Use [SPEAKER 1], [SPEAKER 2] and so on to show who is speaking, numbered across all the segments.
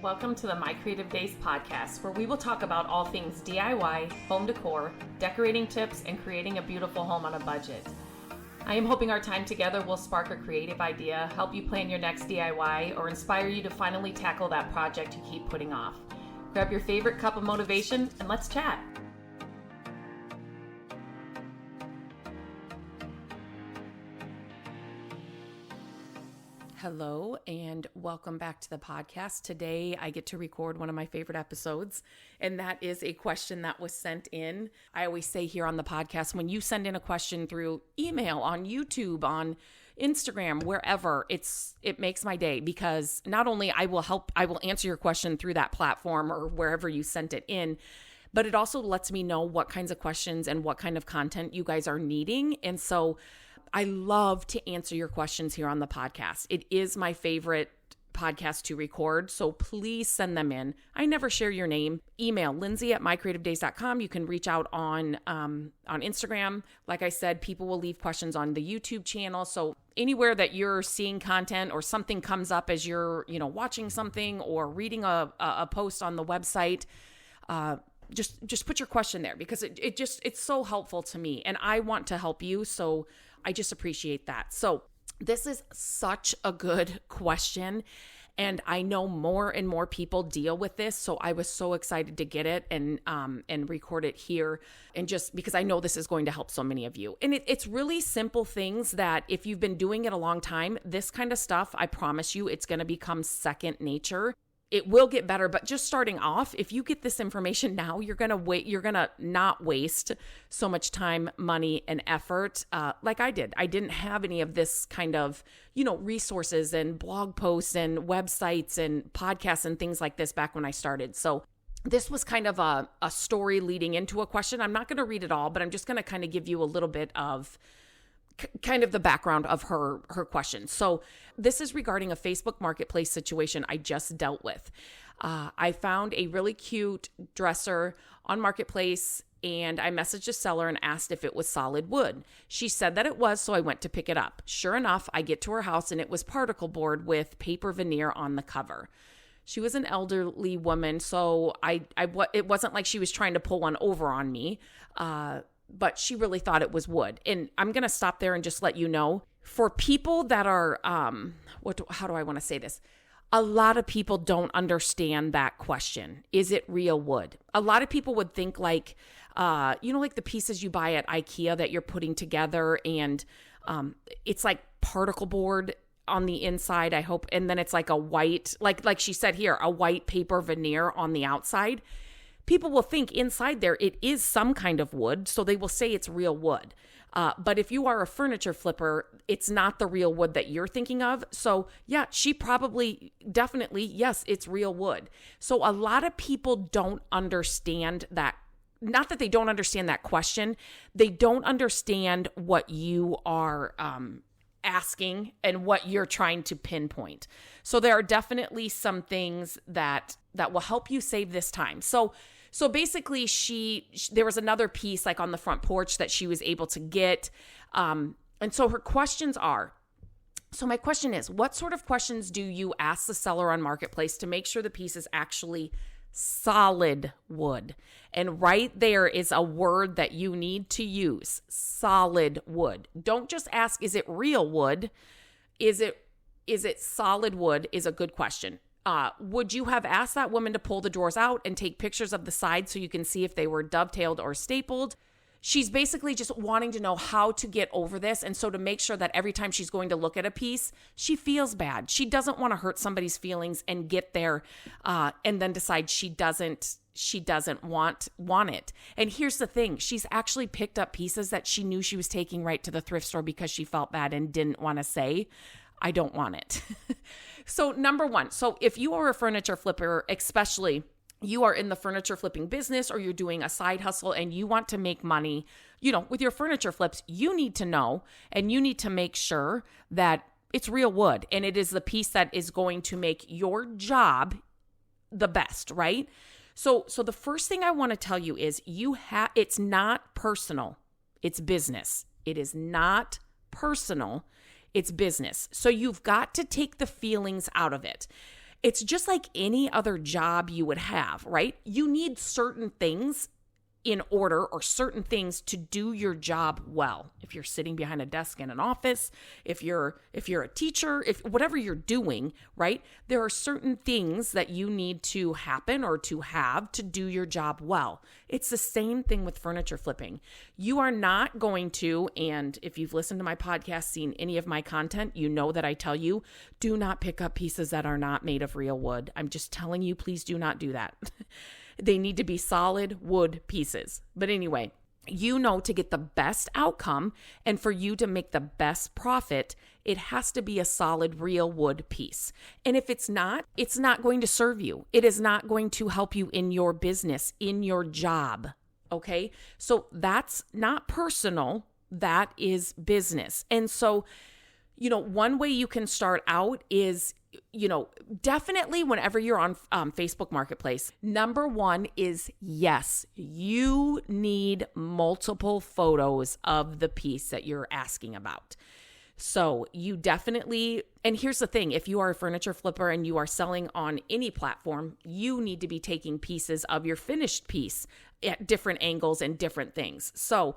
[SPEAKER 1] Welcome to the My Creative Days podcast, where we will talk about all things DIY, home decor, decorating tips, and creating a beautiful home on a budget. I am hoping our time together will spark a creative idea, help you plan your next DIY, or inspire you to finally tackle that project you keep putting off. Grab your favorite cup of motivation and let's chat. Hello and welcome back to the podcast. Today I get to record one of my favorite episodes, and that is a question that was sent in. I always say here on the podcast, when you send in a question through email, on YouTube, on Instagram, wherever, it makes my day, because not only I will answer your question through that platform or wherever you sent it in, but it also lets me know what kinds of questions and what kind of content you guys are needing. And so I love to answer your questions here on the podcast. It is my favorite podcast to record, so please send them in. I never share your name. Email lindsay@mycreativedays.com. You can reach out on Instagram. Like I said, people will leave questions on the YouTube channel. So anywhere that you're seeing content or something comes up as you're watching something or reading a post on the website, just put your question there, because it's so helpful to me, and I want to help you. So I just appreciate that. So this is such a good question, and I know more and more people deal with this. So I was so excited to get it and record it here, and just because I know this is going to help so many of you. And it's really simple things that if you've been doing it a long time, this kind of stuff, I promise you, it's going to become second nature. It will get better, but just starting off, if you get this information now, you're going to not waste so much time, money, and effort like I did. I didn't have any of this kind of, resources and blog posts and websites and podcasts and things like this back when I started. So this was kind of a story leading into a question. I'm not going to read it all, but I'm just going to kind of give you a little bit of kind of the background of her question. So this is regarding a Facebook Marketplace situation I just dealt with. I found a really cute dresser on Marketplace, and I messaged a seller and asked if it was solid wood. She said that it was, so I went to pick it up. Sure enough, I get to her house and it was particle board with paper veneer on the cover. She was an elderly woman, so it wasn't like she was trying to pull one over on me. But she really thought it was wood. And I'm going to stop there and just let you know, for people that are, how do I want to say this? A lot of people don't understand that question. Is it real wood? A lot of people would think like, like the pieces you buy at IKEA that you're putting together, and it's like particle board on the inside, I hope. And then it's like a white, like she said here, a white paper veneer on the outside. People will think inside there it is some kind of wood, so they will say it's real wood. But if you are a furniture flipper, it's not the real wood that you're thinking of. So yeah, she definitely, yes, it's real wood. So a lot of people don't understand that. Not that they don't understand that question. They don't understand what you are asking and what you're trying to pinpoint. So there are definitely some things that will help you save this time. So basically there was another piece like on the front porch that she was able to get. And so her questions are, so my question is, what sort of questions do you ask the seller on Marketplace to make sure the piece is actually solid wood? And right there is a word that you need to use: solid wood. Don't just ask, is it real wood? Is it solid wood is a good question. Would you have asked that woman to pull the drawers out and take pictures of the sides so you can see if they were dovetailed or stapled? She's basically just wanting to know how to get over this. And so to make sure that every time she's going to look at a piece, she feels bad. She doesn't want to hurt somebody's feelings and get there and then decide she doesn't want it. And here's the thing. She's actually picked up pieces that she knew she was taking right to the thrift store because she felt bad and didn't want to say, I don't want it. So number one, so if you are a furniture flipper, especially you are in the furniture flipping business, or you're doing a side hustle and you want to make money, with your furniture flips, you need to know, and you need to make sure that it's real wood and it is the piece that is going to make your job the best, right? So the first thing I want to tell you is it's not personal. It's business. It is not personal. It's business. So you've got to take the feelings out of it. It's just like any other job you would have, right? You need certain things in order, or certain things to do your job well. If you're sitting behind a desk in an office, if you're a teacher, if whatever you're doing, right? There are certain things that you need to happen or to have to do your job well. It's the same thing with furniture flipping. You are not going to, and if you've listened to my podcast, seen any of my content, you know that I tell you, do not pick up pieces that are not made of real wood. I'm just telling you, please do not do that. They need to be solid wood pieces. But anyway, you know, to get the best outcome and for you to make the best profit, it has to be a solid real wood piece. And if it's not going to serve you. It is not going to help you in your business, in your job. Okay? So that's not personal. That is business. And so, you know, one way you can start out is, you know, definitely whenever you're on Facebook Marketplace, number one is, yes, you need multiple photos of the piece that you're asking about. So you definitely, and here's the thing, if you are a furniture flipper and you are selling on any platform, you need to be taking pieces of your finished piece at different angles and different things. So,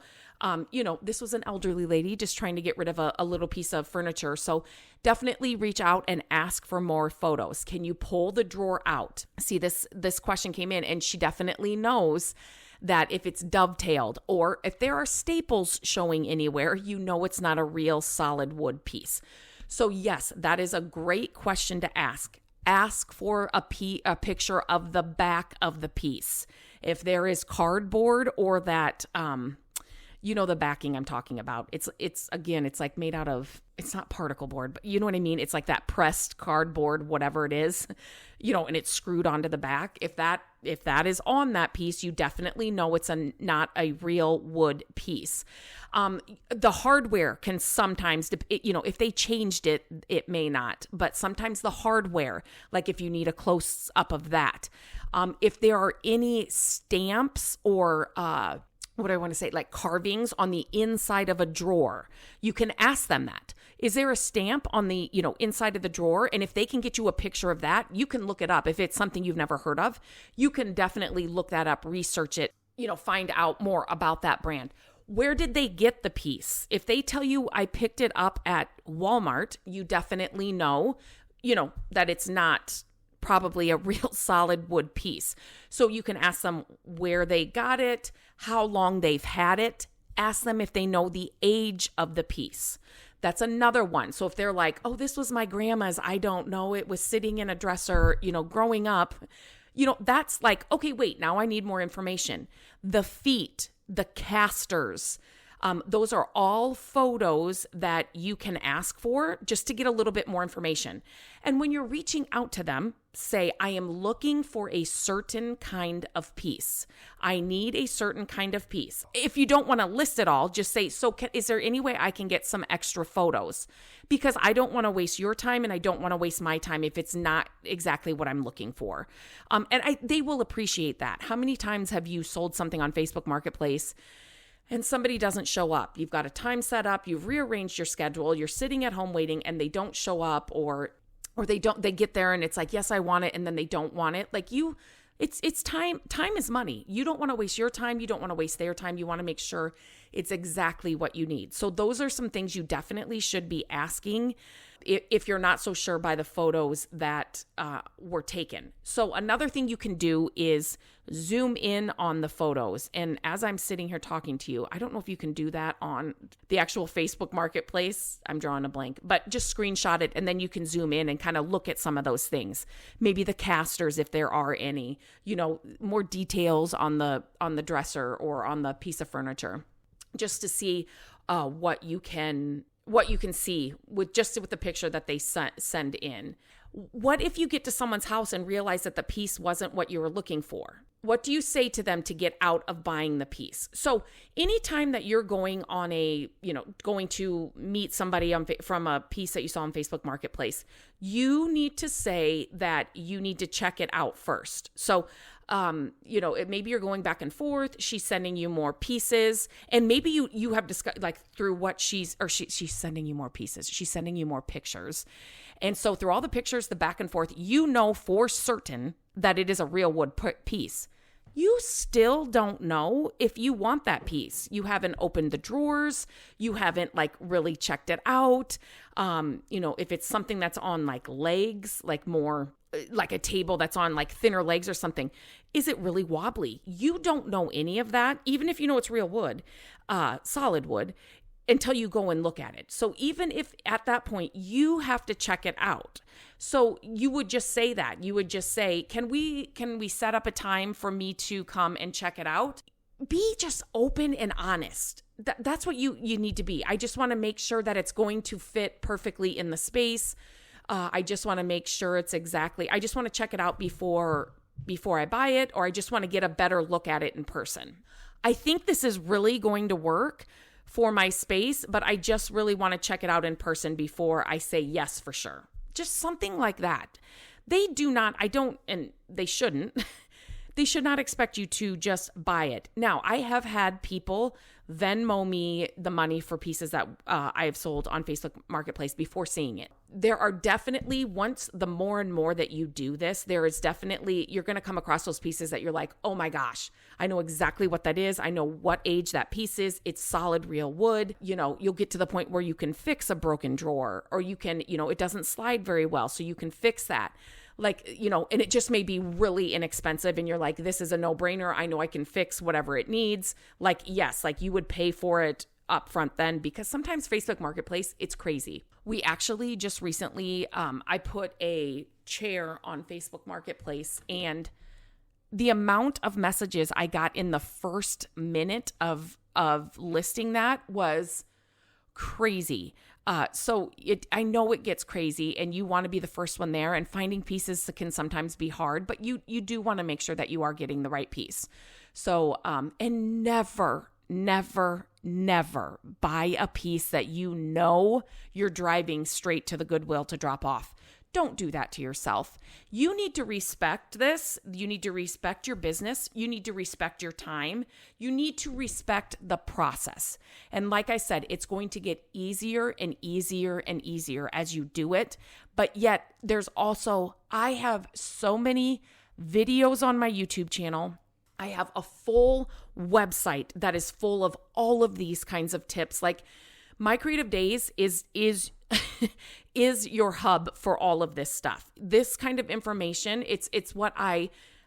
[SPEAKER 1] you know, this was an elderly lady just trying to get rid of a little piece of furniture. So definitely reach out and ask for more photos. Can you pull the drawer out? See, this question came in, and she definitely knows that if it's dovetailed or if there are staples showing anywhere, you know it's not a real solid wood piece. So yes, that is a great question to ask. Ask for a picture of the back of the piece. If there is cardboard or that, you know, the backing I'm talking about. It's again, it's like made out of, it's not particle board, but you know what I mean? It's like that pressed cardboard, whatever it is, you know, and it's screwed onto the back. If that is on that piece, you definitely know it's not a real wood piece. The hardware can sometimes, you know, if they changed it, it may not, but sometimes the hardware, like if you need a close up of that, if there are any stamps or, what do I want to say, like carvings on the inside of a drawer, you can ask them that. Is there a stamp on the, you know, inside of the drawer? And if they can get you a picture of that, you can look it up. If it's something you've never heard of, you can definitely look that up, research it, you know, find out more about that brand. Where did they get the piece? If they tell you I picked it up at Walmart, you definitely know, you know, that it's not probably a real solid wood piece. So you can ask them where they got it, how long they've had it. Ask them if they know the age of the piece. That's another one. So if they're like, oh, this was my grandma's, I don't know, it was sitting in a dresser, you know, growing up, you know, that's like, okay, wait, now I need more information. The feet, the casters, those are all photos that you can ask for just to get a little bit more information. And when you're reaching out to them, say, I am looking for a certain kind of piece. I need a certain kind of piece. If you don't want to list it all, just say, is there any way I can get some extra photos? Because I don't want to waste your time and I don't want to waste my time if it's not exactly what I'm looking for. They will appreciate that. How many times have you sold something on Facebook Marketplace and somebody doesn't show up? You've got a time set up, you've rearranged your schedule, you're sitting at home waiting and they don't show up, or they get there and it's like, yes, I want it. And then they don't want it. Like it's time. Time is money. You don't want to waste your time. You don't want to waste their time. You want to make sure it's exactly what you need. So those are some things you definitely should be asking if you're not so sure by the photos that were taken. So another thing you can do is zoom in on the photos. And as I'm sitting here talking to you, I don't know if you can do that on the actual Facebook Marketplace. I'm drawing a blank, but just screenshot it and then you can zoom in and kind of look at some of those things. Maybe the casters, if there are any, you know, more details on the dresser or on the piece of furniture, just to see what you can see with the picture that they send in. What if you get to someone's house and realize that the piece wasn't what you were looking for? What do you say to them to get out of buying the piece? So anytime that you're going to meet somebody from a piece that you saw on Facebook Marketplace, you need to say that you need to check it out first. So Maybe you're going back and forth. She's sending you more pieces, and maybe you have discussed like through what she's sending you more pieces. She's sending you more pictures. And so through all the pictures, the back and forth, for certain that it is a real wood piece. You still don't know if you want that piece. You haven't opened the drawers. You haven't like really checked it out. If it's something that's on like legs, like more like a table that's on like thinner legs or something, is it really wobbly? You don't know any of that, even if you know it's real wood, solid wood, until you go and look at it. So even if at that point you have to check it out. So you would just say that. You would just say, can we set up a time for me to come and check it out? Be just open and honest. That's what you need to be. I just want to make sure that it's going to fit perfectly in the space. I just want to make sure I just want to check it out before I buy it, or I just want to get a better look at it in person. I think this is really going to work for my space, but I just really want to check it out in person before I say yes for sure. Just something like that. They shouldn't. They should not expect you to just buy it. Now, I have had people Venmo me the money for pieces that I have sold on Facebook Marketplace before seeing it. There are definitely, the more and more that you do this, you're going to come across those pieces that you're like, oh my gosh, I know exactly what that is. I know what age that piece is. It's solid real wood. You'll get to the point where you can fix a broken drawer, or you can, it doesn't slide very well, so you can fix that. And it just may be really inexpensive and you're like, this is a no-brainer. I know I can fix whatever it needs. Yes, you would pay for it up front then, because sometimes Facebook Marketplace, it's crazy. We actually just recently, I put a chair on Facebook Marketplace, and the amount of messages I got in the first minute of listing that was crazy. I know it gets crazy and you want to be the first one there, and finding pieces can sometimes be hard, but you do want to make sure that you are getting the right piece. So, and never buy a piece that you're driving straight to the Goodwill to drop off. Don't do that to yourself. You need to respect this. You need to respect your business. You need to respect your time. You need to respect the process. And like I said, it's going to get easier and easier and easier as you do it. But yet I have so many videos on my YouTube channel. I have a full website that is full of all of these kinds of tips. Like My Creative Days is is your hub for all of this stuff. This kind of information, it's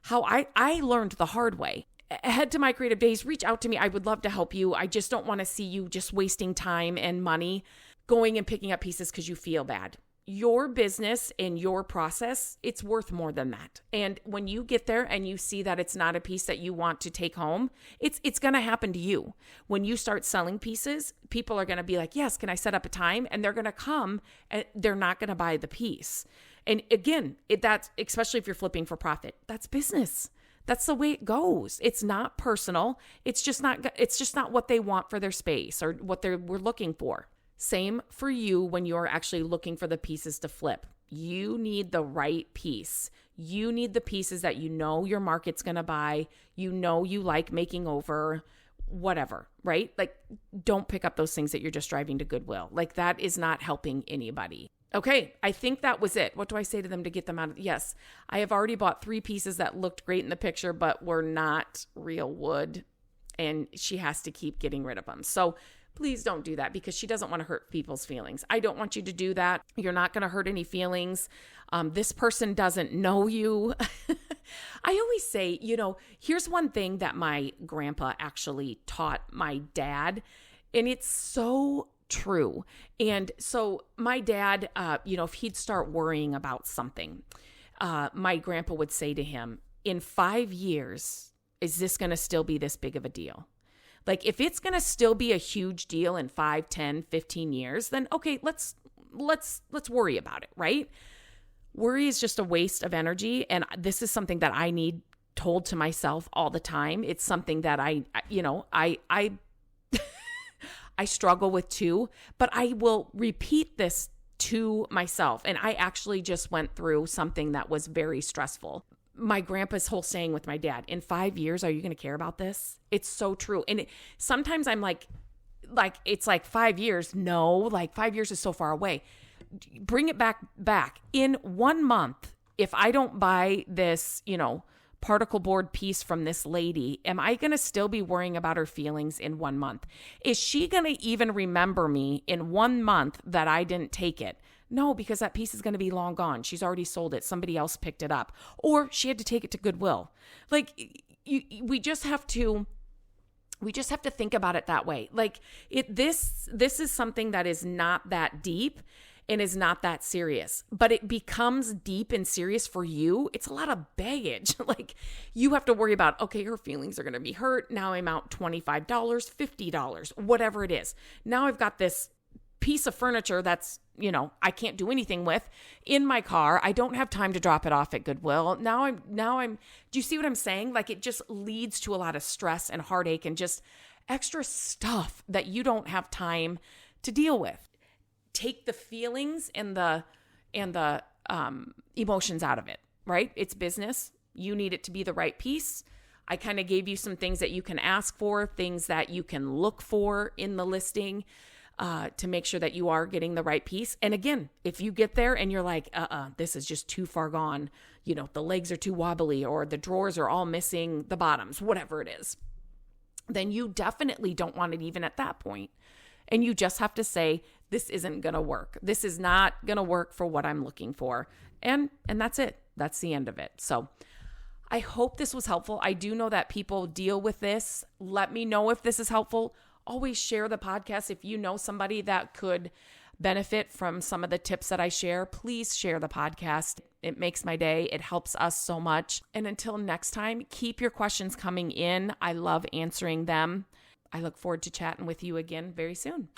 [SPEAKER 1] how I learned the hard way. Head to My Creative Days, reach out to me. I would love to help you. I just don't want to see you just wasting time and money going and picking up pieces because you feel bad. Your business and your process, it's worth more than that. And when you get there and you see that it's not a piece that you want to take home, it's going to happen to you. When you start selling pieces, people are going to be like, yes, can I set up a time? And they're going to come and they're not going to buy the piece. And again, that's especially if you're flipping for profit. That's business. That's the way it goes. It's not personal. It's just not what they want for their space or what we're looking for. Same for you when you're actually looking for the pieces to flip. You need the right piece. You need the pieces that your market's going to buy. You like making over, whatever, right? Don't pick up those things that you're just driving to Goodwill. That is not helping anybody. Okay, I think that was it. What do I say to them to get them out of? Yes, I have already bought 3 pieces that looked great in the picture, but were not real wood, and she has to keep getting rid of them. So please don't do that, because she doesn't want to hurt people's feelings. I don't want you to do that. You're not going to hurt any feelings. This person doesn't know you. I always say, here's one thing that my grandpa actually taught my dad, and it's so true. And so my dad, if he'd start worrying about something, my grandpa would say to him, in 5 years, is this going to still be this big of a deal? If it's going to still be a huge deal in 5, 10, 15 years, then okay, let's worry about it, right? Worry is just a waste of energy. And this is something that I need told to myself all the time. It's something that I struggle with too, but I will repeat this to myself. And I actually just went through something that was very stressful. my grandpa's whole saying with my dad, in 5 years, are you going to care about this? It's so true. And sometimes I'm like, it's like 5 years. No, like 5 years is so far away. Bring it back. In 1 month, if I don't buy this, particle board piece from this lady, am I going to still be worrying about her feelings in 1 month? Is she going to even remember me in 1 month that I didn't take it? No, because that piece is going to be long gone. She's already sold it. Somebody else picked it up, or she had to take it to Goodwill. Like we just have to think about it that way. Like this is something that is not that deep and is not that serious, but it becomes deep and serious for you. It's a lot of baggage. Like you have to worry about, okay, her feelings are going to be hurt. Now I'm out $25, $50, whatever it is. Now I've got this piece of furniture that's, I can't do anything with in my car. I don't have time to drop it off at Goodwill. Now I'm, do you see what I'm saying? Like it just leads to a lot of stress and heartache and just extra stuff that you don't have time to deal with. Take the feelings and the emotions out of it, right? It's business. You need it to be the right piece. I kind of gave you some things that you can ask for, things that you can look for in the listing to make sure that you are getting the right piece. And again, if you get there and you're like, this is just too far gone, the legs are too wobbly or the drawers are all missing the bottoms, whatever it is, then you definitely don't want it even at that point. And you just have to say, this isn't going to work. This is not going to work for what I'm looking for. And that's it. That's the end of it. So I hope this was helpful. I do know that people deal with this. Let me know if this is helpful. Always share the podcast. If you know somebody that could benefit from some of the tips that I share, please share the podcast. It makes my day. It helps us so much. And until next time, keep your questions coming in. I love answering them. I look forward to chatting with you again very soon.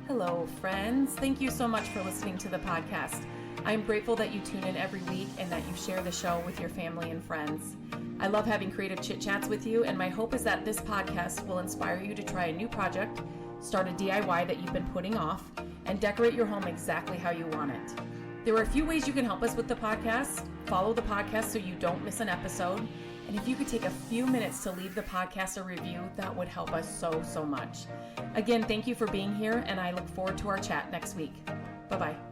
[SPEAKER 1] Hello, friends. Thank you so much for listening to the podcast. I'm grateful that you tune in every week and that you share the show with your family and friends. I love having creative chit chats with you, and my hope is that this podcast will inspire you to try a new project, start a DIY that you've been putting off, and decorate your home exactly how you want it. There are a few ways you can help us with the podcast. Follow the podcast so you don't miss an episode. And if you could take a few minutes to leave the podcast a review, that would help us so much. Again, thank you for being here, and I look forward to our chat next week. Bye-bye.